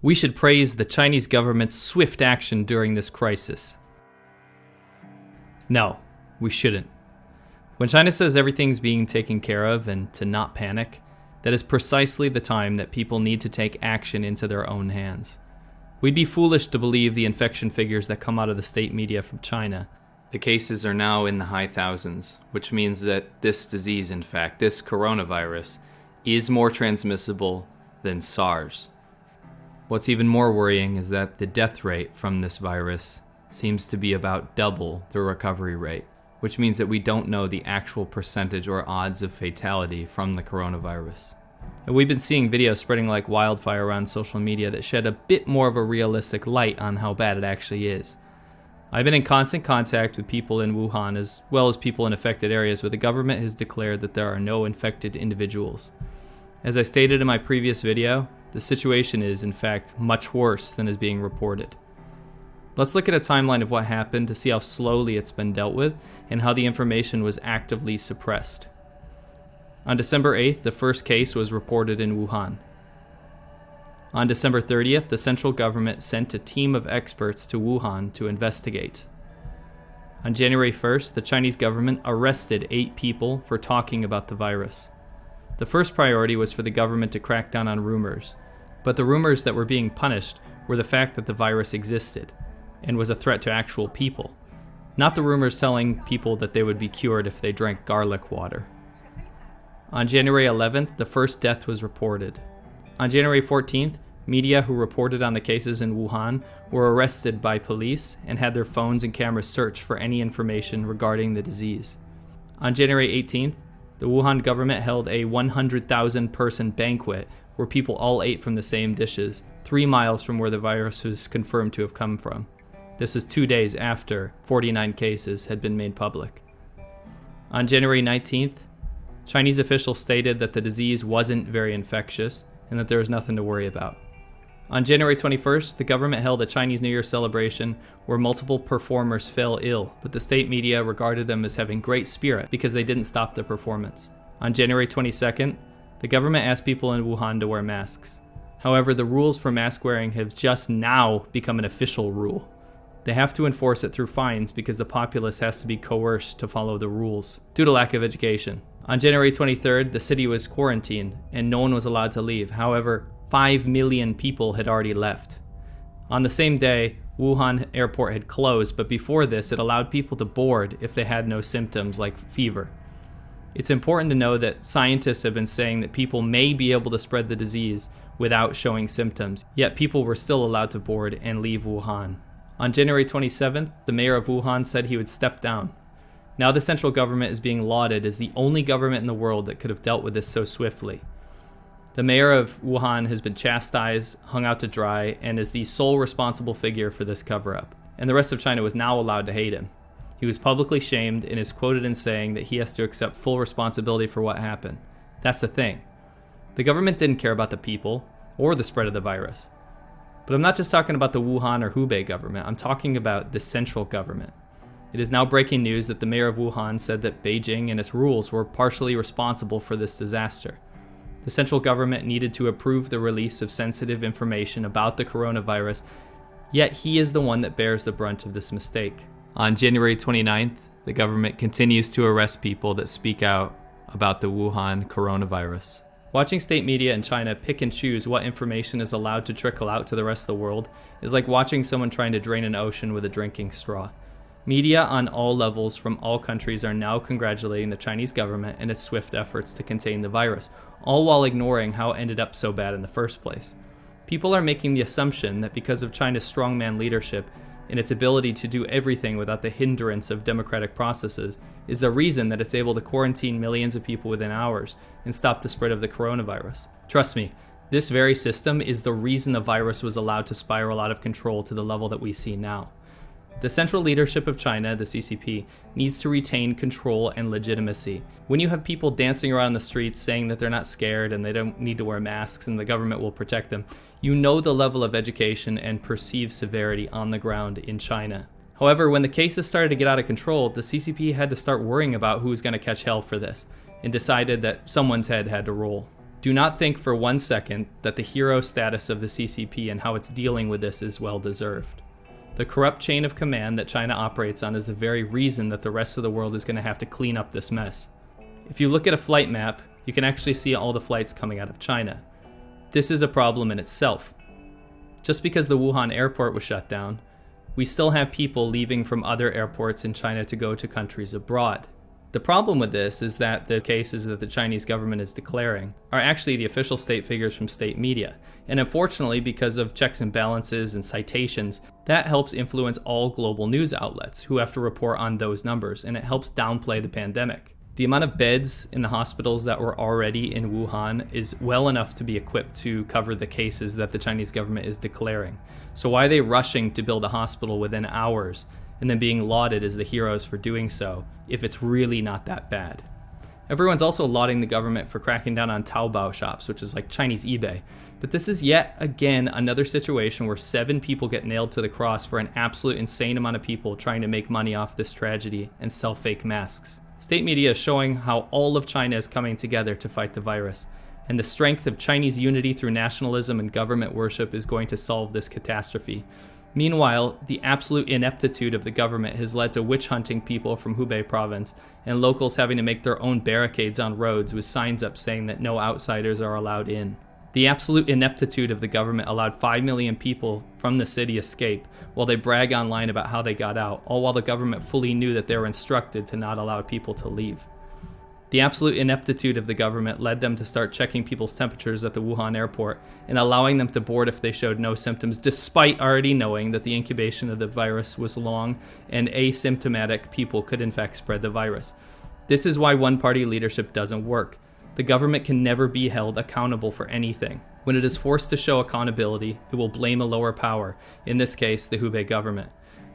We should praise the Chinese government's swift action during this crisis. No, we shouldn't. When China says everything's being taken care of and to not panic, that is precisely the time that people need to take action into their own hands. We'd be foolish to believe the infection figures that come out of the state media from China. The cases are now in the high thousands, which means that this disease, in fact, this coronavirus, is more transmissible than SARS. What's even more worrying is that the death rate from this virus seems to be about double the recovery rate, which means that we don't know the actual percentage or odds of fatality from the coronavirus. And we've been seeing videos spreading like wildfire around social media that shed a bit more of a realistic light on how bad it actually is. I've been in constant contact with people in Wuhan as well as people in affected areas where the government has declared that there are no infected individuals. As I stated in my previous video, the situation is, in fact, much worse than is being reported. Let's look at a timeline of what happened to see how slowly it's been dealt with and how the information was actively suppressed. On December 8th, the first case was reported in Wuhan. On December 30th, the central government sent a team of experts to Wuhan to investigate. On January 1st, the Chinese government arrested 8 people for talking about the virus. The first priority was for the government to crack down on rumors, but the rumors that were being punished were the fact that the virus existed and was a threat to actual people, not the rumors telling people that they would be cured if they drank garlic water. On January 11th, the first death was reported. On January 14th, media who reported on the cases in Wuhan were arrested by police and had their phones and cameras searched for any information regarding the disease. On January 18th, the Wuhan government held a 100,000 person banquet where people all ate from the same dishes, 3 miles from where the virus was confirmed to have come from. This was 2 days after 49 cases had been made public. On January 19th, Chinese officials stated that the disease wasn't very infectious and that there was nothing to worry about. On January 21st, the government held a Chinese New Year celebration where multiple performers fell ill, but the state media regarded them as having great spirit because they didn't stop the performance. On January 22nd, the government asked people in Wuhan to wear masks. However, the rules for mask wearing have just now become an official rule. They have to enforce it through fines because the populace has to be coerced to follow the rules due to lack of education. On January 23rd, the city was quarantined and no one was allowed to leave. However, 5 million people had already left. On the same day, Wuhan airport had closed, but before this, it allowed people to board if they had no symptoms like fever. It's important to know that scientists have been saying that people may be able to spread the disease without showing symptoms, yet people were still allowed to board and leave Wuhan. On January 27th, the mayor of Wuhan said he would step down. Now the central government is being lauded as the only government in the world that could have dealt with this so swiftly. The mayor of Wuhan has been chastised, hung out to dry, and is the sole responsible figure for this cover-up. And the rest of China was now allowed to hate him. He was publicly shamed and is quoted in saying that he has to accept full responsibility for what happened. That's the thing. The government didn't care about the people or the spread of the virus. But I'm not just talking about the Wuhan or Hubei government, I'm talking about the central government. It is now breaking news that the mayor of Wuhan said that Beijing and its rules were partially responsible for this disaster. The central government needed to approve the release of sensitive information about the coronavirus, yet he is the one that bears the brunt of this mistake. On January 29th, the government continues to arrest people that speak out about the Wuhan coronavirus. Watching state media in China pick and choose what information is allowed to trickle out to the rest of the world is like watching someone trying to drain an ocean with a drinking straw. Media on all levels from all countries are now congratulating the Chinese government and its swift efforts to contain the virus, all while ignoring how it ended up so bad in the first place. People are making the assumption that because of China's strongman leadership and its ability to do everything without the hindrance of democratic processes is the reason that it's able to quarantine millions of people within hours and stop the spread of the coronavirus. Trust me, this very system is the reason the virus was allowed to spiral out of control to the level that we see now. The central leadership of China, the CCP, needs to retain control and legitimacy. When you have people dancing around the streets saying that they're not scared and they don't need to wear masks and the government will protect them, you know the level of education and perceived severity on the ground in China. However, when the cases started to get out of control, the CCP had to start worrying about who was going to catch hell for this, and decided that someone's head had to roll. Do not think for 1 second that the hero status of the CCP and how it's dealing with this is well deserved. The corrupt chain of command that China operates on is the very reason that the rest of the world is going to have to clean up this mess. If you look at a flight map, you can actually see all the flights coming out of China. This is a problem in itself. Just because the Wuhan airport was shut down, we still have people leaving from other airports in China to go to countries abroad. The problem with this is that the cases that the Chinese government is declaring are actually the official state figures from state media. And unfortunately, because of checks and balances and citations, that helps influence all global news outlets who have to report on those numbers, and it helps downplay the pandemic. The amount of beds in the hospitals that were already in Wuhan is well enough to be equipped to cover the cases that the Chinese government is declaring. So why are they rushing to build a hospital within hours and then being lauded as the heroes for doing so if it's really not that bad? Everyone's also lauding the government for cracking down on Taobao shops, which is like Chinese eBay. But this is yet again another situation where 7 people get nailed to the cross for an absolute insane amount of people trying to make money off this tragedy and sell fake masks. State media is showing how all of China is coming together to fight the virus, and the strength of Chinese unity through nationalism and government worship is going to solve this catastrophe. Meanwhile, the absolute ineptitude of the government has led to witch hunting people from Hubei province, and locals having to make their own barricades on roads with signs up saying that no outsiders are allowed in. The absolute ineptitude of the government allowed 5 million people from the city escape, while they brag online about how they got out, all while the government fully knew that they were instructed to not allow people to leave. The absolute ineptitude of the government led them to start checking people's temperatures at the Wuhan airport and allowing them to board if they showed no symptoms, despite already knowing that the incubation of the virus was long and asymptomatic people could in fact spread the virus. This is why one-party leadership doesn't work. The government can never be held accountable for anything. When it is forced to show accountability, it will blame a lower power, in this case, the Hubei government.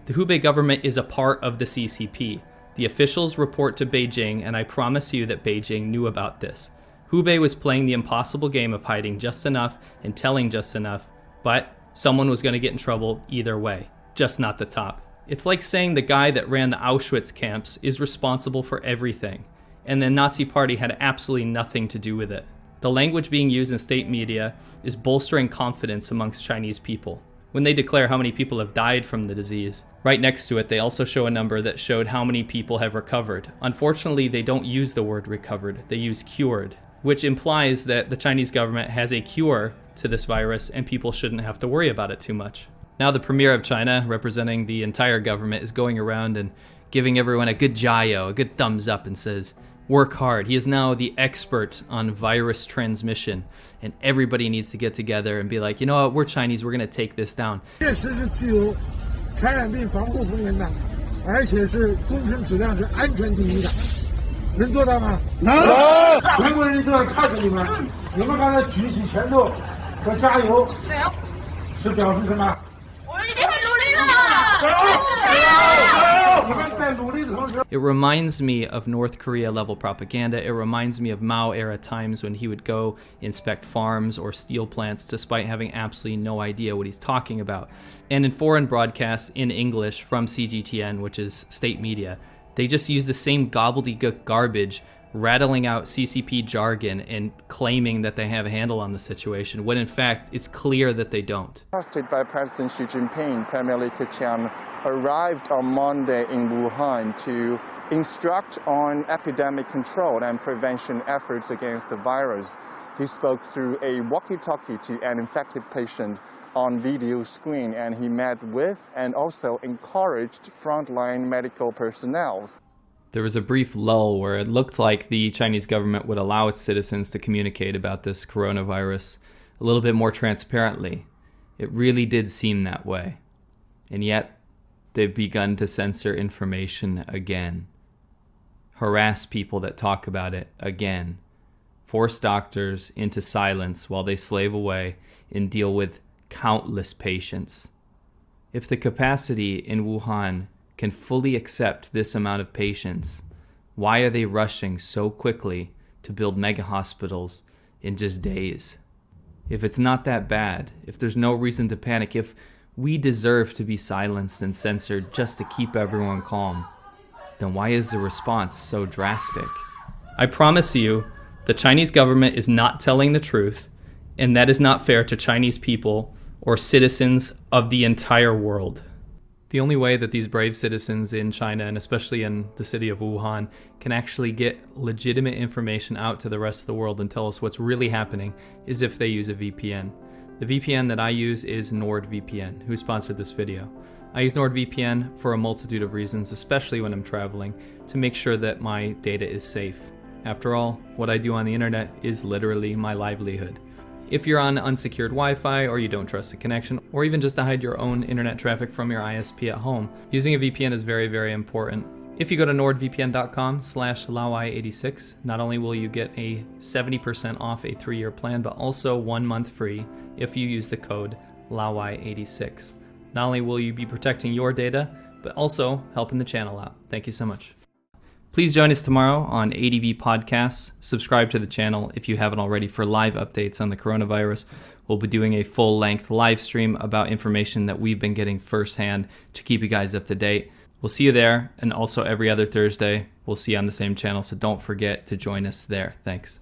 The Hubei government is a part of the CCP. The officials report to Beijing, and I promise you that Beijing knew about this. Hubei was playing the impossible game of hiding just enough and telling just enough, but someone was going to get in trouble either way, just not the top. It's like saying the guy that ran the Auschwitz camps is responsible for everything, and the Nazi Party had absolutely nothing to do with it. The language being used in state media is bolstering confidence amongst Chinese people. When they declare how many people have died from the disease, right next to it they also show a number that showed how many people have recovered. Unfortunately, they don't use the word recovered, they use cured, which implies that the Chinese government has a cure to this virus and people shouldn't have to worry about it too much. Now the Premier of China, representing the entire government, is going around and giving everyone a good jiao, a good thumbs up, and says, work hard. He is now the expert on virus transmission, and everybody needs to get together and be like, you know what, we're Chinese, we're going to take this down. 确实是具有传染病防护功能的，而且是工程质量是安全第一的，能做到吗？能！全国人民都要看着你们，你们刚才举起拳头和加油，是表示什么？我们一定会努力的！你们在努力的同时。 It reminds me of North Korea level propaganda. It reminds me of Mao era times when he would go inspect farms or steel plants despite having absolutely no idea what he's talking about. And in foreign broadcasts in English from CGTN, which is state media, they just use the same gobbledygook garbage, rattling out CCP jargon and claiming that they have a handle on the situation, when in fact it's clear that they don't. Hosted by President Xi Jinping, Premier Li Keqiang arrived on Monday in Wuhan to instruct on epidemic control and prevention efforts against the virus. He spoke through a walkie-talkie to an infected patient on video screen, and he met with and also encouraged frontline medical personnel. There was a brief lull where it looked like the Chinese government would allow its citizens to communicate about this coronavirus a little bit more transparently. It really did seem that way. And yet, they've begun to censor information again. Harass people that talk about it again. Force doctors into silence while they slave away and deal with countless patients. If the capacity in Wuhan can fully accept this amount of patients, why are they rushing so quickly to build mega hospitals in just days? If it's not that bad, if there's no reason to panic, if we deserve to be silenced and censored just to keep everyone calm, then why is the response so drastic? I promise you The Chinese government is not telling the truth, and that is not fair to Chinese people or citizens of the entire world. The only way that these brave citizens in China, and especially in the city of Wuhan, can actually get legitimate information out to the rest of the world and tell us what's really happening is if they use a VPN. The VPN that I use is NordVPN, who sponsored this video. I use NordVPN for a multitude of reasons, especially when I'm traveling, to make sure that my data is safe. After all, what I do on the internet is literally my livelihood. If you're on unsecured Wi-Fi, or you don't trust the connection, or even just to hide your own internet traffic from your ISP at home, using a VPN is very, very important. If you go to nordvpn.com/lawai86, not only will you get a 70% off a 3-year plan, but also 1 month free if you use the code LAWAI86. Not only will you be protecting your data, but also helping the channel out. Thank you so much. Please join us tomorrow on ADV Podcasts. Subscribe to the channel if you haven't already for live updates on the coronavirus. We'll be doing a full-length live stream about information that we've been getting firsthand to keep you guys up to date. We'll see you there, and also every other Thursday, we'll see you on the same channel, so don't forget to join us there. Thanks.